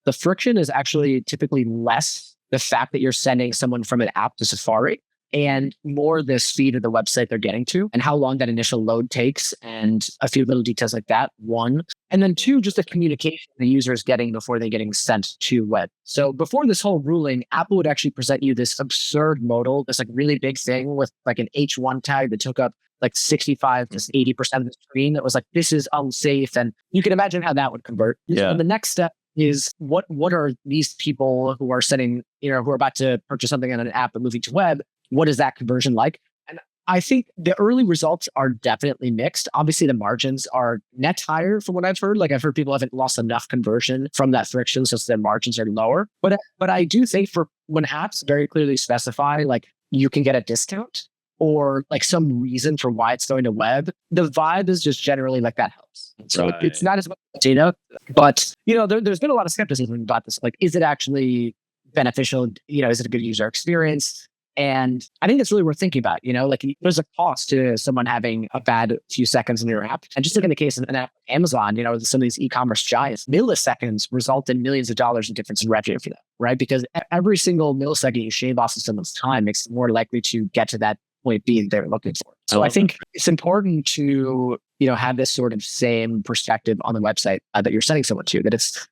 the friction is actually typically less the fact that you're sending someone from an app to Safari and more the speed of the website they're getting to and how long that initial load takes and a few little details like that, one. And then two, just the communication the user is getting before they're getting sent to web. So before this whole ruling, Apple would actually present you this absurd modal, this like really big thing with like an H1 tag that took up like 65 to 80% of the screen. That was like, this is unsafe. And you can imagine how that would convert. Yeah. And the next step is what are these people who are sending, who are about to purchase something on an app and moving to web? What is that conversion like? And I think the early results are definitely mixed. Obviously, the margins are net higher from what I've heard. Like I've heard people haven't lost enough conversion from that friction, so their margins are lower. But I do think for when apps very clearly specify like you can get a discount or like some reason for why it's going to web, the vibe is just generally like that helps. So it's not as much data, but there's been a lot of skepticism about this. Like, is it actually beneficial? Is it a good user experience? And I think that's really worth thinking about. Like there's a cost to someone having a bad few seconds in your app. And just like in the case of an app, Amazon, some of these e-commerce giants, milliseconds result in millions of dollars in difference in revenue for them, right? Because every single millisecond you shave off of someone's time makes it more likely to get to that point B that they're looking for. So I think it's important to, have this sort of same perspective on the website that you're sending someone to, that it's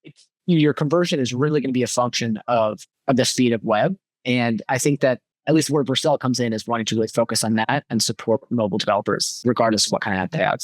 your conversion is really going to be a function of the speed of web. And I think that at least where Vercel comes in is wanting to really focus on that and support mobile developers, regardless of what kind of app they have.